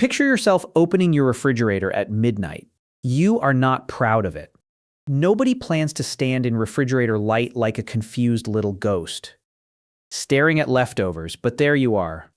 Picture yourself opening your refrigerator at midnight. You are not proud of it. Nobody plans to stand in refrigerator light like a confused little ghost, staring at leftovers, but there you are.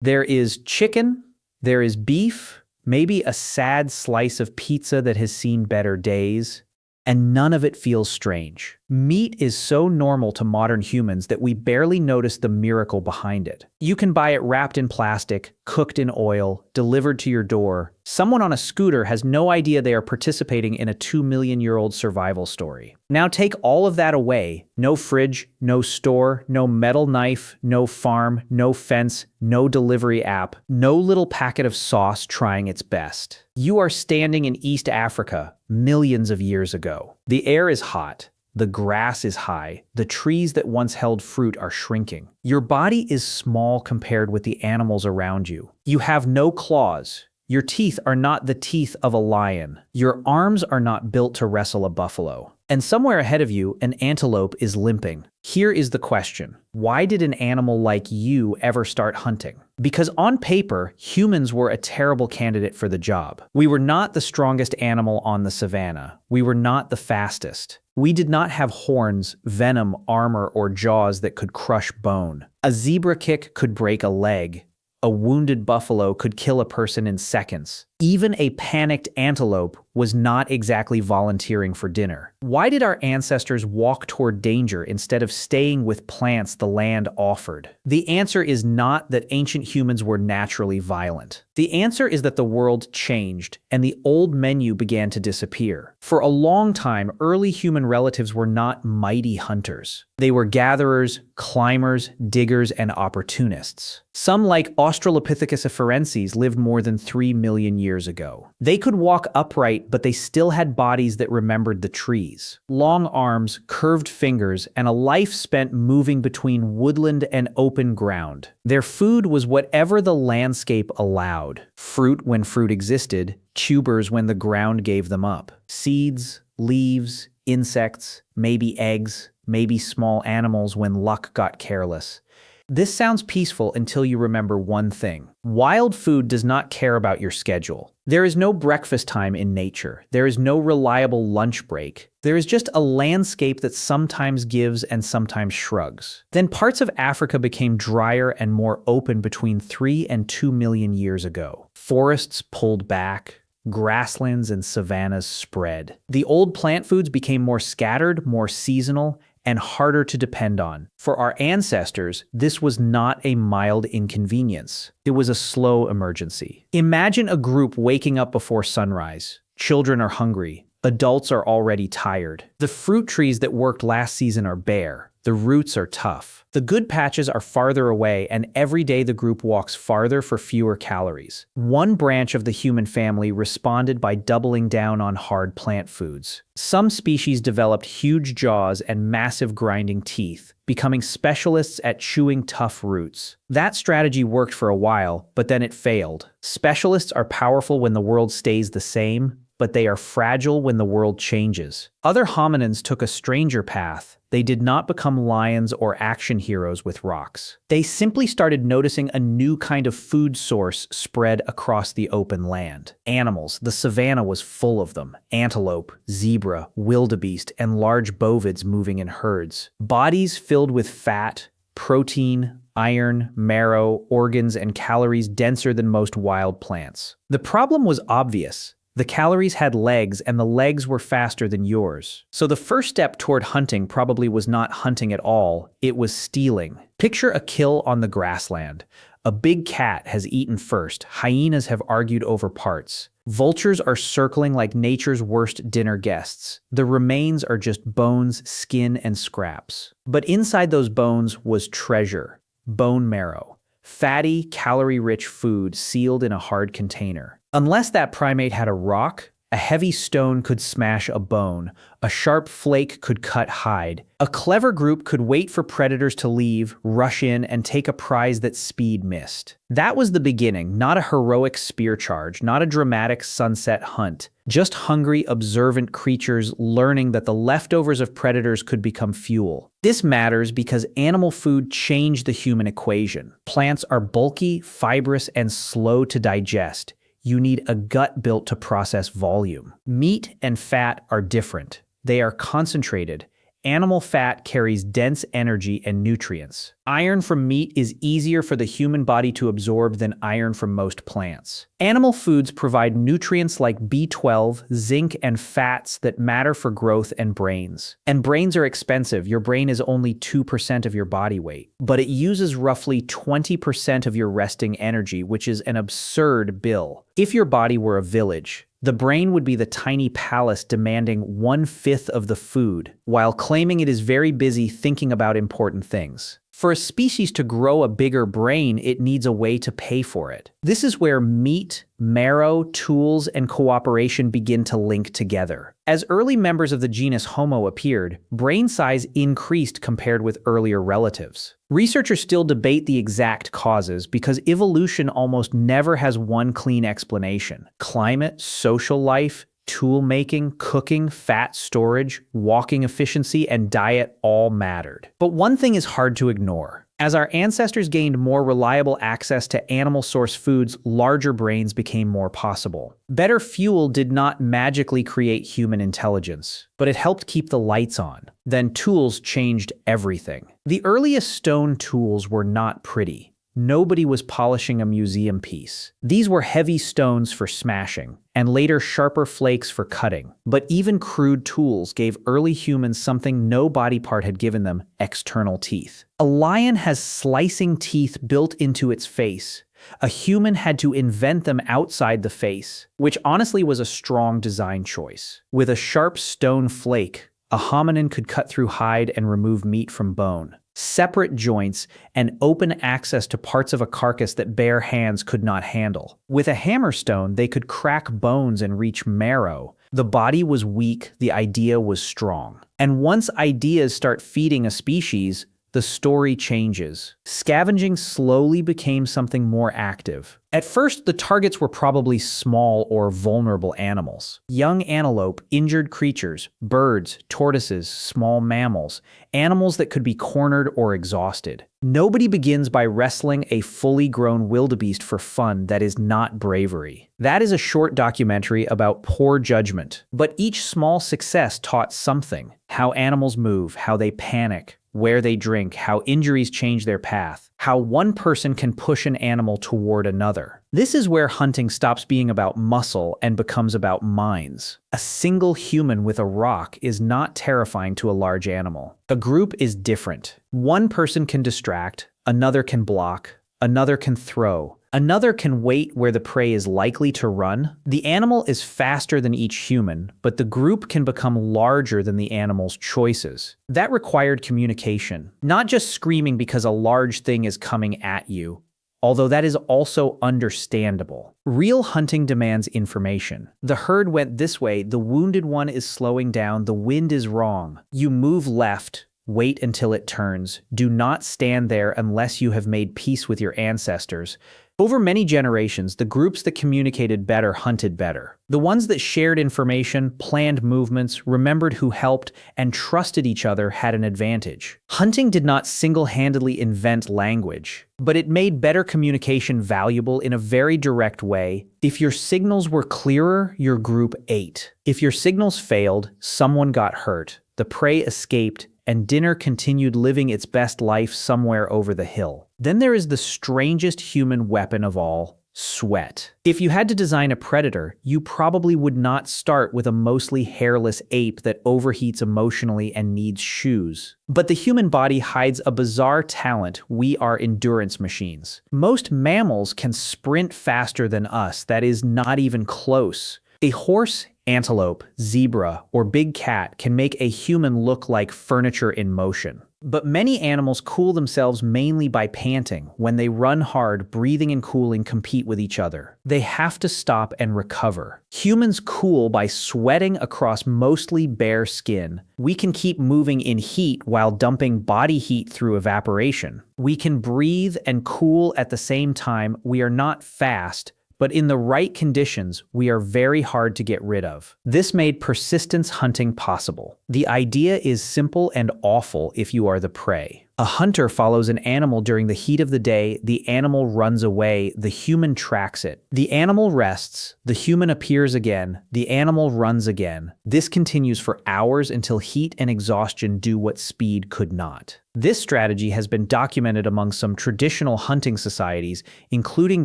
There is chicken, there is beef, maybe a sad slice of pizza that has seen better days, and none of it feels strange. Meat is so normal to modern humans that we barely notice the miracle behind it. You can buy it wrapped in plastic, cooked in oil, delivered to your door. Someone on a scooter has no idea they are participating in a 2 million-year-old survival story. Now take all of that away. No fridge, no store, no metal knife, no farm, no fence, no delivery app, no little packet of sauce trying its best. You are standing in East Africa millions of years ago. The air is hot. The grass is high. The trees that once held fruit are shrinking. Your body is small compared with the animals around you. You have no claws. Your teeth are not the teeth of a lion. Your arms are not built to wrestle a buffalo. And somewhere ahead of you, an antelope is limping. Here is the question. Why did an animal like you ever start hunting? Because on paper, humans were a terrible candidate for the job. We were not the strongest animal on the savannah. We were not the fastest. We did not have horns, venom, armor, or jaws that could crush bone. A zebra kick could break a leg. A wounded buffalo could kill a person in seconds. Even a panicked antelope was not exactly volunteering for dinner. Why did our ancestors walk toward danger instead of staying with plants the land offered? The answer is not that ancient humans were naturally violent. The answer is that the world changed and the old menu began to disappear. For a long time, early human relatives were not mighty hunters. They were gatherers, climbers, diggers, and opportunists. Some, like Australopithecus afarensis, lived more than 3 million years ago. They could walk upright, but they still had bodies that remembered the trees. Long arms, curved fingers, and a life spent moving between woodland and open ground. Their food was whatever the landscape allowed. Fruit when fruit existed, tubers when the ground gave them up. Seeds, leaves, insects, maybe eggs, maybe small animals when luck got careless. This sounds peaceful until you remember one thing. Wild food does not care about your schedule. There is no breakfast time in nature. There is no reliable lunch break. There is just a landscape that sometimes gives and sometimes shrugs. Then parts of Africa became drier and more open between 3 and 2 million years ago. Forests pulled back. Grasslands and savannas spread. The old plant foods became more scattered, more seasonal, and harder to depend on. For our ancestors, this was not a mild inconvenience. It was a slow emergency. Imagine a group waking up before sunrise. Children are hungry. Adults are already tired. The fruit trees that worked last season are bare. The roots are tough. The good patches are farther away, and every day the group walks farther for fewer calories. One branch of the human family responded by doubling down on hard plant foods. Some species developed huge jaws and massive grinding teeth, becoming specialists at chewing tough roots. That strategy worked for a while, but then it failed. Specialists are powerful when the world stays the same, but they are fragile when the world changes. Other hominins took a stranger path. They did not become lions or action heroes with rocks. They simply started noticing a new kind of food source spread across the open land. Animals, the savanna was full of them. Antelope, zebra, wildebeest, and large bovids moving in herds. Bodies filled with fat, protein, iron, marrow, organs, and calories denser than most wild plants. The problem was obvious. The calories had legs, and the legs were faster than yours. So the first step toward hunting probably was not hunting at all, it was stealing. Picture a kill on the grassland. A big cat has eaten first. Hyenas have argued over parts. Vultures are circling like nature's worst dinner guests. The remains are just bones, skin, and scraps. But inside those bones was treasure. Bone marrow. Fatty, calorie-rich food sealed in a hard container. Unless that primate had a rock, A heavy stone could smash a bone. A sharp flake could cut hide. A clever group could wait for predators to leave, rush in, and take a prize that speed missed. That was the beginning, not a heroic spear charge, not a dramatic sunset hunt. Just hungry, observant creatures learning that the leftovers of predators could become fuel. This matters because animal food changed the human equation. Plants are bulky, fibrous, and slow to digest. You need a gut built to process volume. Meat and fat are different. They are concentrated. Animal fat carries dense energy and nutrients. Iron from meat is easier for the human body to absorb than iron from most plants. Animal foods provide nutrients like B12, zinc, and fats that matter for growth and brains. And brains are expensive. Your brain is only 2% of your body weight, but it uses roughly 20% of your resting energy, which is an absurd bill. If your body were a village, the brain would be the tiny palace demanding 1/5 of the food, while claiming it is very busy thinking about important things. For a species to grow a bigger brain, it needs a way to pay for it. This is where meat, marrow, tools, and cooperation begin to link together. As early members of the genus Homo appeared, brain size increased compared with earlier relatives. Researchers still debate the exact causes because evolution almost never has one clean explanation. Climate, social life, tool making, cooking, fat storage, walking efficiency, and diet all mattered. But one thing is hard to ignore. As our ancestors gained more reliable access to animal source foods, larger brains became more possible. Better fuel did not magically create human intelligence, but it helped keep the lights on. Then tools changed everything. The earliest stone tools were not pretty. Nobody was polishing a museum piece. These were heavy stones for smashing, and later sharper flakes for cutting. But even crude tools gave early humans something no body part had given them: external teeth. A lion has slicing teeth built into its face. A human had to invent them outside the face, which honestly was a strong design choice. With a sharp stone flake, a hominin could cut through hide and remove meat from bone. Separate joints, and open access to parts of a carcass that bare hands could not handle. With a hammerstone, they could crack bones and reach marrow. The body was weak, the idea was strong. And once ideas start feeding a species, the story changes. Scavenging slowly became something more active. At first, the targets were probably small or vulnerable animals. Young antelope, injured creatures, birds, tortoises, small mammals, animals that could be cornered or exhausted. Nobody begins by wrestling a fully grown wildebeest for fun. That is not bravery. That is a short documentary about poor judgment. But each small success taught something: how animals move, how they panic, where they drink, how injuries change their path, how one person can push an animal toward another. This is where hunting stops being about muscle and becomes about minds. A single human with a rock is not terrifying to a large animal. A group is different. One person can distract, another can block, another can throw, another can wait where the prey is likely to run. The animal is faster than each human, but the group can become larger than the animal's choices. That required communication, not just screaming because a large thing is coming at you, although that is also understandable. Real hunting demands information. The herd went this way, the wounded one is slowing down, the wind is wrong. You move left. Wait until it turns. Do not stand there unless you have made peace with your ancestors. Over many generations, the groups that communicated better hunted better. The ones that shared information, planned movements, remembered who helped, and trusted each other had an advantage. Hunting did not single-handedly invent language, but it made better communication valuable in a very direct way. If your signals were clearer, your group ate. If your signals failed, someone got hurt, the prey escaped, and dinner continued living its best life somewhere over the hill. Then there is the strangest human weapon of all: sweat. If you had to design a predator, you probably would not start with a mostly hairless ape that overheats emotionally and needs shoes. But the human body hides a bizarre talent: we are endurance machines. Most mammals can sprint faster than us, that is not even close. A horse, antelope, zebra, or big cat can make a human look like furniture in motion. But many animals cool themselves mainly by panting. When they run hard, breathing and cooling compete with each other. They have to stop and recover. Humans cool by sweating across mostly bare skin. We can keep moving in heat while dumping body heat through evaporation. We can breathe and cool at the same time. We are not fast, but in the right conditions, we are very hard to get rid of. This made persistence hunting possible. The idea is simple and awful if you are the prey. A hunter follows an animal during the heat of the day, the animal runs away, the human tracks it. The animal rests, the human appears again, the animal runs again. This continues for hours until heat and exhaustion do what speed could not. This strategy has been documented among some traditional hunting societies, including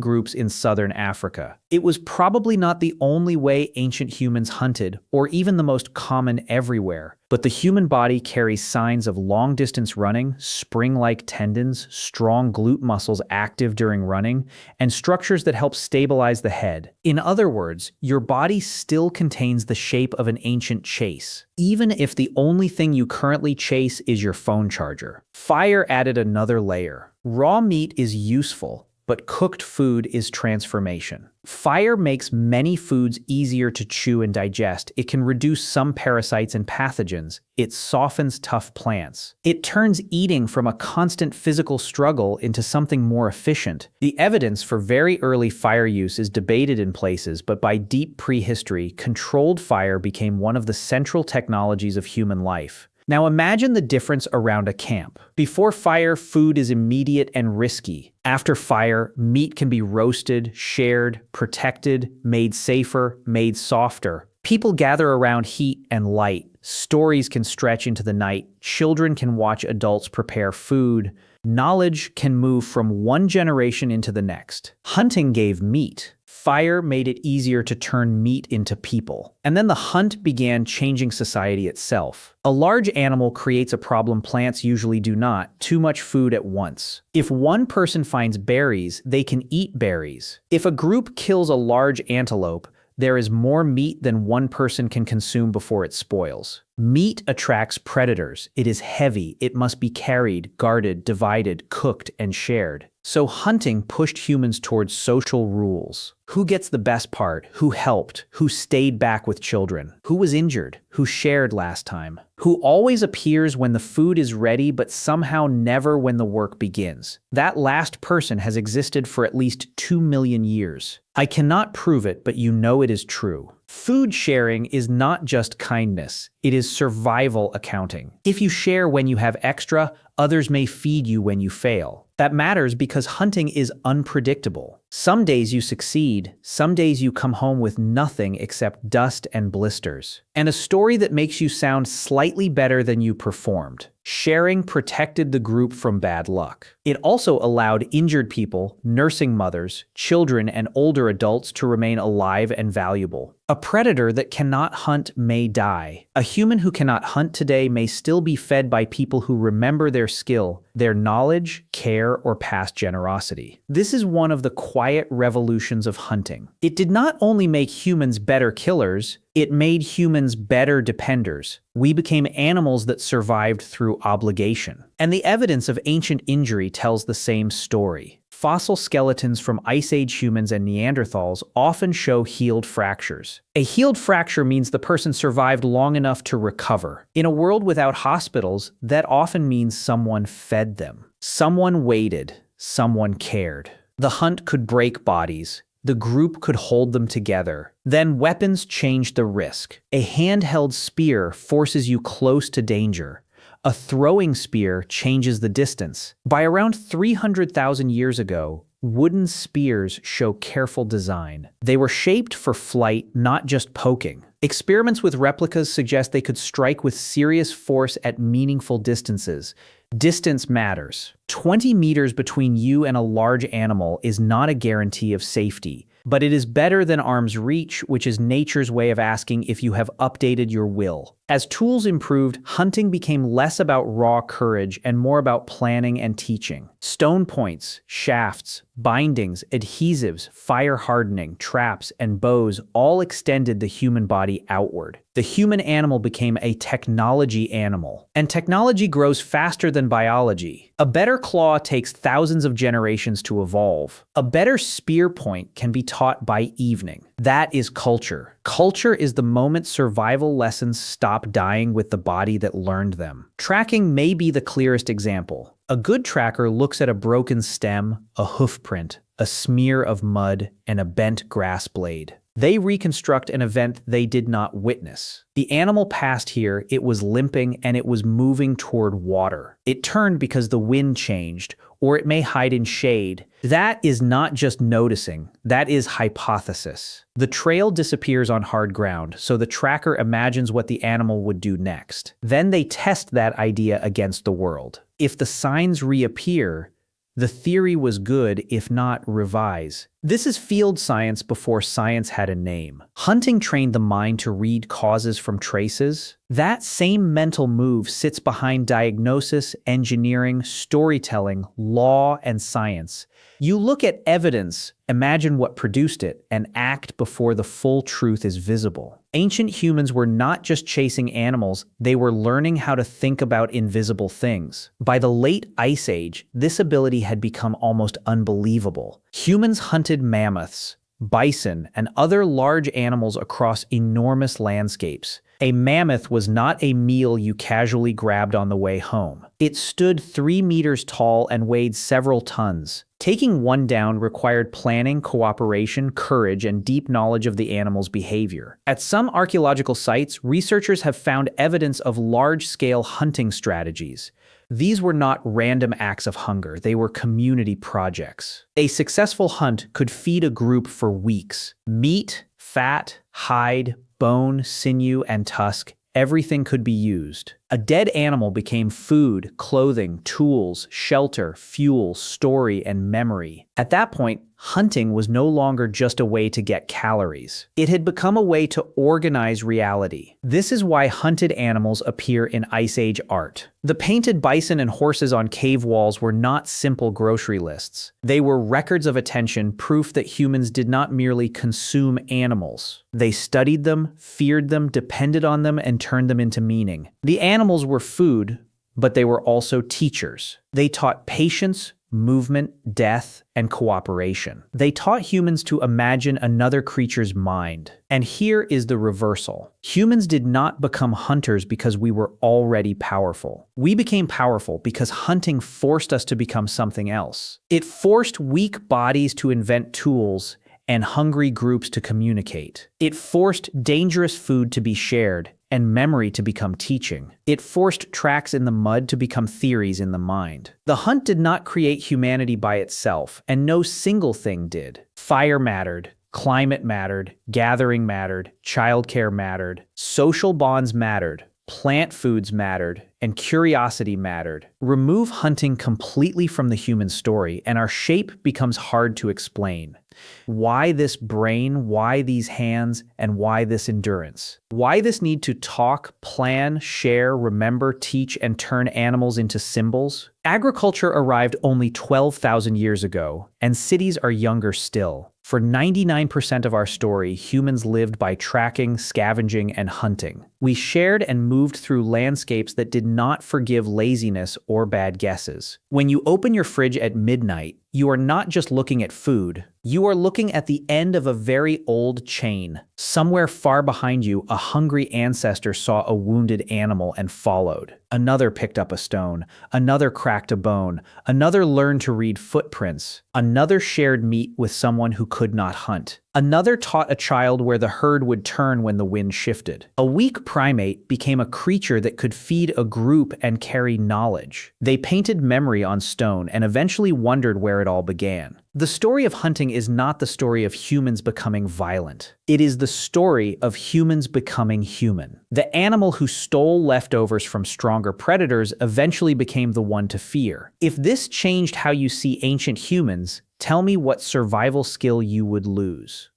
groups in southern Africa. It was probably not the only way ancient humans hunted, or even the most common everywhere. But the human body carries signs of long-distance running, spring-like tendons, strong glute muscles active during running, and structures that help stabilize the head. In other words, your body still contains the shape of an ancient chase, even if the only thing you currently chase is your phone charger. Fire added another layer. Raw meat is useful, but cooked food is transformation. Fire makes many foods easier to chew and digest. It can reduce some parasites and pathogens. It softens tough plants. It turns eating from a constant physical struggle into something more efficient. The evidence for very early fire use is debated in places, but by deep prehistory, controlled fire became one of the central technologies of human life. Now imagine the difference around a camp. Before fire, food is immediate and risky. After fire, meat can be roasted, shared, protected, made safer, made softer. People gather around heat and light. Stories can stretch into the night. Children can watch adults prepare food. Knowledge can move from one generation into the next. Hunting gave meat. Fire made it easier to turn meat into people. And then the hunt began changing society itself. A large animal creates a problem plants usually do not: too much food at once. If one person finds berries, they can eat berries. If a group kills a large antelope, there is more meat than one person can consume before it spoils. Meat attracts predators. It is heavy. It must be carried, guarded, divided, cooked, and shared. So hunting pushed humans towards social rules. Who gets the best part? Who helped? Who stayed back with children? Who was injured? Who shared last time? Who always appears when the food is ready but somehow never when the work begins? That last person has existed for at least 2 million years. I cannot prove it, but you know it is true. Food sharing is not just kindness, it is survival accounting. If you share when you have extra, others may feed you when you fail. That matters because hunting is unpredictable. Some days you succeed, some days you come home with nothing except dust and blisters. And a story that makes you sound slightly better than you performed. Sharing protected the group from bad luck. It also allowed injured people, nursing mothers, children, and older adults to remain alive and valuable. A predator that cannot hunt may die. A human who cannot hunt today may still be fed by people who remember their skill, their knowledge, care, or past generosity. This is one of the quiet revolutions of hunting. It did not only make humans better killers, it made humans better dependers. We became animals that survived through obligation. And the evidence of ancient injury tells the same story. Fossil skeletons from Ice Age humans and Neanderthals often show healed fractures. A healed fracture means the person survived long enough to recover. In a world without hospitals, that often means someone fed them. Someone waited. Someone cared. The hunt could break bodies. The group could hold them together. Then weapons changed the risk. A handheld spear forces you close to danger. A throwing spear changes the distance. By around 300,000 years ago, wooden spears show careful design. They were shaped for flight, not just poking. Experiments with replicas suggest they could strike with serious force at meaningful distances. Distance matters. 20 meters between you and a large animal is not a guarantee of safety, but it is better than arm's reach, which is nature's way of asking if you have updated your will. As tools improved, hunting became less about raw courage and more about planning and teaching. Stone points, shafts, bindings, adhesives, fire hardening, traps, and bows all extended the human body outward. The human animal became a technology animal. And technology grows faster than biology. A better claw takes thousands of generations to evolve. A better spear point can be taught by evening. That is culture. Culture is the moment survival lessons stop dying with the body that learned them. Tracking may be the clearest example. A good tracker looks at a broken stem, a hoof print, a smear of mud, and a bent grass blade. They reconstruct an event they did not witness. The animal passed here, it was limping, and it was moving toward water. It turned because the wind changed, or it may hide in shade. That is not just noticing, that is hypothesis. The trail disappears on hard ground, so the tracker imagines what the animal would do next. Then they test that idea against the world. If the signs reappear, the theory was good, if not, revise. This is field science before science had a name. Hunting trained the mind to read causes from traces. That same mental move sits behind diagnosis, engineering, storytelling, law, and science. You look at evidence, imagine what produced it, and act before the full truth is visible. Ancient humans were not just chasing animals, they were learning how to think about invisible things. By the late Ice Age, this ability had become almost unbelievable. Humans hunted mammoths, bison, and other large animals across enormous landscapes. A mammoth was not a meal you casually grabbed on the way home. It stood 3 meters tall and weighed several tons. Taking one down required planning, cooperation, courage, and deep knowledge of the animal's behavior. At some archaeological sites, researchers have found evidence of large-scale hunting strategies. These were not random acts of hunger, they were community projects. A successful hunt could feed a group for weeks. Meat, fat, hide, bone, sinew, and tusk, everything could be used. A dead animal became food, clothing, tools, shelter, fuel, story, and memory. At that point, hunting was no longer just a way to get calories. It had become a way to organize reality. This is why hunted animals appear in Ice Age art. The painted bison and horses on cave walls were not simple grocery lists. They were records of attention, proof that humans did not merely consume animals. They studied them, feared them, depended on them, and turned them into meaning. The animals were food, but they were also teachers. They taught patience, movement, death, and cooperation. They taught humans to imagine another creature's mind. And here is the reversal. Humans did not become hunters because we were already powerful. We became powerful because hunting forced us to become something else. It forced weak bodies to invent tools and hungry groups to communicate. It forced dangerous food to be shared and memory to become teaching. It forced tracks in the mud to become theories in the mind. The hunt did not create humanity by itself, and no single thing did. Fire mattered, climate mattered, gathering mattered, childcare mattered, social bonds mattered, plant foods mattered, and curiosity mattered. Remove hunting completely from the human story, and our shape becomes hard to explain. Why this brain, why these hands, and why this endurance? Why this need to talk, plan, share, remember, teach, and turn animals into symbols? Agriculture arrived only 12,000 years ago, and cities are younger still. For 99% of our story, humans lived by tracking, scavenging, and hunting. We shared and moved through landscapes that did not forgive laziness or bad guesses. When you open your fridge at midnight, you are not just looking at food, you are looking at the end of a very old chain. Somewhere far behind you, a hungry ancestor saw a wounded animal and followed. Another picked up a stone, another cracked a bone, another learned to read footprints, another shared meat with someone who could not hunt. Another taught a child where the herd would turn when the wind shifted. A weak primate became a creature that could feed a group and carry knowledge. They painted memory on stone and eventually wondered where it all began. The story of hunting is not the story of humans becoming violent. It is the story of humans becoming human. The animal who stole leftovers from stronger predators eventually became the one to fear. If this changed how you see ancient humans, tell me what survival skill you would lose.